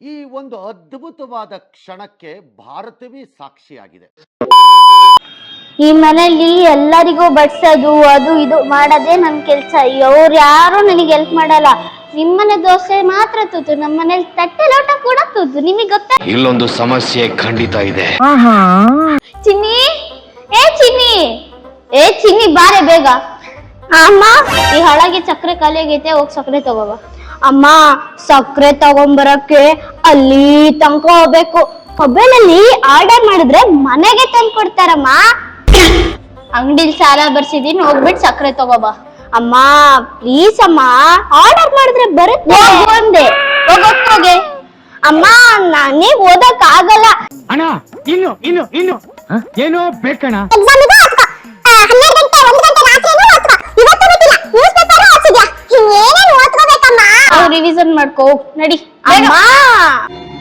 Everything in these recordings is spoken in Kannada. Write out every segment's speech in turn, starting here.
ಈ ಒಂದು ಅದ್ಭುತವಾದ ಕ್ಷಣಕ್ಕೆ ಭಾರತವೇ ಸಾಕ್ಷಿಯಾಗಿದೆ. ಈ ಮನೆಯಲ್ಲಿ ಎಲ್ಲರಿಗೂ ಬಡ್ಸೋದು ಅದು ಇದು ಮಾಡೋದೇ ನನ್ ಕೆಲ್ಸ. ಅವ್ರು ಯಾರು ನನಗೆ ಹೆಲ್ಪ್ ಮಾಡಲ್ಲ. ನಿಮ್ಮನೆ ದೋಸೆ ಮಾತ್ರ ತೂತು, ನಮ್ಮ ಮನೇಲಿ ತಟ್ಟೆ ಲೋಟ ಕೂಡ ತೂತು. ನಿಮಗೆ ಗೊತ್ತಾ? ಇಲ್ಲೊಂದು ಸಮಸ್ಯೆ ಖಂಡಿತ ಇದೆ. ಚಿನ್ನಿ, ಚಿನ್ನಿ ಬಾರೆ ಬೇಗ. ಅಮ್ಮ, ಈ ಹಳಗೆ ಸಕ್ಕರೆ ಖಾಲಿ ಆಗೈತೆ, ಹೋಗಿ ಸಕ್ಕರೆ ತಗೋಬ. ಅಮ್ಮ, ಸಕ್ಕರೆ ತಗೊಂಬರಕ್ಕೆ ಅಲ್ಲಿ ತನಕ ಹೋಗ್ಬೇಕು. ಮೊಬೈಲಲ್ಲಿ ಆರ್ಡರ್ ಮಾಡಿದ್ರೆ ಮನೆಗೆ ತಂದು ಕೊಡ್ತಾರಮ್ಮ. ಅಂಗಡಿಲಿ ಸಾಲ ಬರ್ಸಿದೀನಿ, ಹೋಗ್ಬಿಟ್ಟು ಸಕ್ಕರೆ ತಗೋಬ. ಅಮ್ಮ ಪ್ಲೀಸ್ ಅಮ್ಮ, ಆರ್ಡರ್ ಮಾಡಿದ್ರೆ ಬರುತ್ತೆ ಅಂದೆ. ಹೋಗೋಗೆ ಅಮ್ಮ, ನಾನೇ ಓದಕ್ ಆಗಲ್ಲ ಅಣ್ಣ. ಇನ್ನು ಏನೋ ಬೇಕಣ್ಣ. ರಿವಿಷನ್ ಮಾಡ್ಕೋ, ನಡಿ.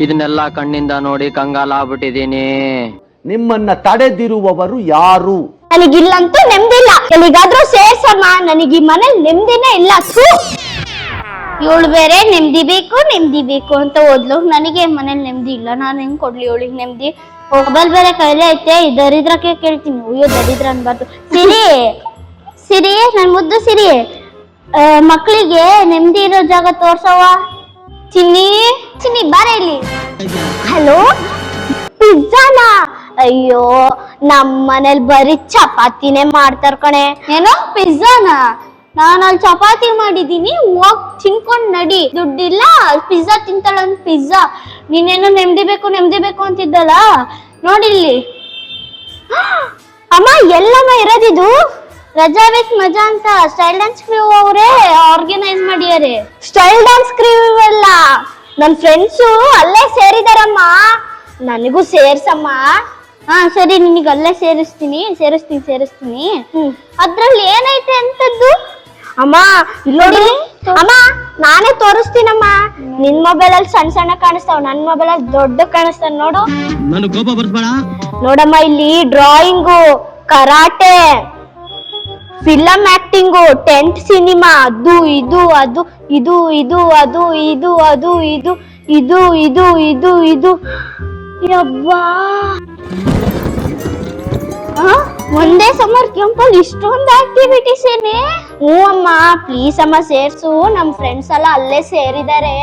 ಇದನ್ನೆಲ್ಲ ಕಣ್ಣಿಂದ ನೋಡಿ ಕಂಗಾಲ ಆಗ್ಬಿಟ್ಟಿದೀನಿ. ನಿಮ್ಮನ್ನ ತಡೆದಿರುವವರು ಯಾರು? ನನಗಿಲ್ಲಂತೂ ನೆಮ್ಮದಿಲ್ಲ. ಎಲ್ಲಿಗಾದ್ರೂ ಸೇರ್ಸಮ್ಮ, ನನಗೆ ಈ ಮನೇಲಿ ನೆಮ್ಮದಿನೇ ಇಲ್ಲ. ಇವಳು ಬೇರೆ ನೆಮ್ಮದಿ ಬೇಕು ಅಂತ ಓದ್ಲು. ನನಗೆ ಮನೇಲಿ ನೆಮ್ಮದಿ ಇಲ್ಲ. ನಾನು ಹೆಂಗ್ ಕೊಡ್ಲಿ ಇವಳಿಗೆ ನೆಮ್ಮದಿ? ಮೊಬೈಲ್ ಬೇರೆ ಕೈಲೇ ಐತೆ. ದರಿದ್ರಕ್ಕೆ ಕೇಳ್ತೀನಿ. ಅಯ್ಯೋ ದರಿದ್ರ ಅನ್ಬಾರ್ದು. ಸಿರಿ ನನ್ ಮುದ್ದು ಸಿರಿ, ಮಕ್ಕಳಿಗೆ ನೆಮ್ಮದಿ ಇರೋ ಜಾಗ ತೋರ್ಸವ. ಚಿನ್ನಿ ಬಾರ ಇಲ್ಲಿ. ಹಲೋ, ಪಿಜ್ಜಾನಾ? ಅಯ್ಯೋ, ನಮ್ ಮನೇಲಿ ಬರೀ ಚಪಾತಿನೇ ಮಾಡ್ತಾರ ಕಣೆ. ಏನೋ ಪಿಜ್ಜಾನಾ? ನಾನು ಅಲ್ಲಿ ಚಪಾತಿ ಮಾಡಿದೀನಿ, ಹೋಗ್ ತಿನ್ಕೊಂಡ್ ನಡಿ. ದುಡ್ಡಿಲ್ಲ, ಪಿಜ್ಜಾ ತಿಂತಾಳಂತ. ಪಿಜ್ಜಾ ನೀನೇನೋ ನೆಮ್ಮದಿ ಬೇಕು ಅಂತಿದ್ದಲ್ಲ, ನೋಡಿಲ್ಲಿ. ಅಮ್ಮ, ಎಲ್ಲಮ್ಮ ಇರೋದಿದು? ರಜಾ ವಿತ್ ಮಜಾ ಅಂತ ಸ್ಟೈಲ್ ಡ್ಯಾನ್ಸ್ ಕ್ರೂ ಅವರೇ ಆರ್ಗನೈಸ್ ಮಾಡಿದ್ದಾರೆ. ಸ್ಟೈಲ್ ಡ್ಯಾನ್ಸ್ ಕ್ರೂ ಅಲ್ಲ, ನನ್ ಫ್ರೆಂಡ್ಸು ಅಲ್ಲೇ ಸೇರಿದಾರಮ್ಮ. ನನಗೂ ಸೇರ್ಸಮ್ಮ. ಹಾ ಸರಿ, ನಿನಗೆ ಅಲ್ಲೇ ಸೇರಿಸ್ತೀನಿ. ಅದ್ರಲ್ಲಿ ಏನೈತೆ ಅಂತದ್ದು? ಅಮ್ಮ ಇಲ್ಲೋಡಿ ಅಮ್ಮ, ನಾನೇ ತೋರಿಸ್ತೀನಮ್ಮ. ನಿನ್ ಮೊಬೈಲ್ ಅಲ್ಲಿ ಸಣ್ಣ ಕಾಣಿಸ್ತಾವ, ನನ್ ಮೊಬೈಲ್ ಅಲ್ಲಿ ದೊಡ್ಡ ಕಾಣಿಸ್ತಾವ. ನೋಡು. ನಾನು ಕೋಪ ಬರ್ಸ್ಬೇಡ. ನೋಡಮ್ಮ, ಇಲ್ಲಿ drawing, karate, film acting, tent cinema, ಇದು ಯಬ್ಬಾ, ಒಂದೇ ಸಮ್ಮರ್ ಕ್ಯಾಂಪಲ್ಲಿ ಇಷ್ಟೊಂದು ಆಕ್ಟಿವಿಟೀಸ್ ಏನೇ? ಹ್ಞೂ ಅಮ್ಮ, ಪ್ಲೀಸ್ ಅಮ್ಮ ಸೇರ್ಸು. ನಮ್ ಫ್ರೆಂಡ್ಸ್ ಎಲ್ಲ ಅಲ್ಲೇ ಸೇರಿದ್ದಾರೆ.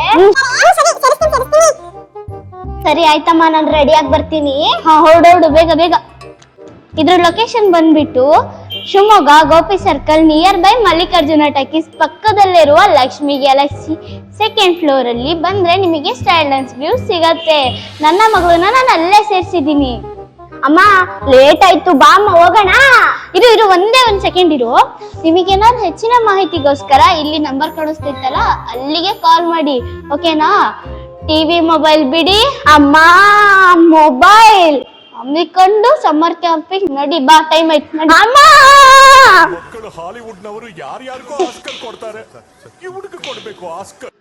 ಸರಿ ಆಯ್ತಮ್ಮ, ನಾನು ರೆಡಿಯಾಗಿ ಬರ್ತೀನಿ. ಹಾ, ಹೊರಡೋಡು ಬೇಗ. ಇದ್ರ ಲೊಕೇಶನ್ ಬಂದ್ಬಿಟ್ಟು Shivamogga Gopi circle near by Mallikarjuna talkies ಪಕ್ಕದಲ್ಲಿರುವ ಲಕ್ಷ್ಮಿ ಗ್ಯಾಲಕ್ಸಿ ಸೆಕೆಂಡ್ ಫ್ಲೋರ್ ಅಲ್ಲಿ ಬಂದ್ರೆ ನಿಮಗೆ ಸ್ಟೈಲ್ ಡ್ಯಾನ್ಸ್ ವ್ಯೂ ಸಿಗತ್ತೆ. ನನ್ನ ಮಗಳನ್ನ ನಾನು ಅಲ್ಲೇ ಸೇರ್ಸಿದೀನಿ. ಅಮ್ಮ ಲೇಟ್ ಆಯ್ತು, ಬಾ ಅಮ್ಮ ಹೋಗೋಣ. ಇರು ಒಂದೇ ಒಂದ್ ಸೆಕೆಂಡ್ ಇರು. ನಿಮಗೇನಾದ್ರು ಹೆಚ್ಚಿನ ಮಾಹಿತಿಗೋಸ್ಕರ ಇಲ್ಲಿ ನಂಬರ್ ಕಾಣಿಸ್ತೈತಲ್ಲ, ಅಲ್ಲಿಗೆ ಕಾಲ್ ಮಾಡಿ, ಓಕೆನಾ? ಟಿವಿ ಮೊಬೈಲ್ ಬಿಡಿ ಅಮ್ಮ, ಮೊಬೈಲ್ ಅಮ್ಮಿಕೊಂಡು ಸಮ್ಮರ್ ಕ್ಯಾಂಪಿಗೆ ನಡಿ. ಬಾ, ಟೈಮ್ ಆಯ್ತು, ನಡಿ. ಅಮ್ಮ, ಮಕ್ಕಳು ಹಾಲಿವುಡ್ ನವರು ಯಾರ್ಯಾರಿಗೂ ಆಸ್ಕರ್ ಕೊಡ್ತಾರೆ, ಇವ್ರಿಗೆ ಕೊಡ್ಬೇಕು ಆಸ್ಕರ್.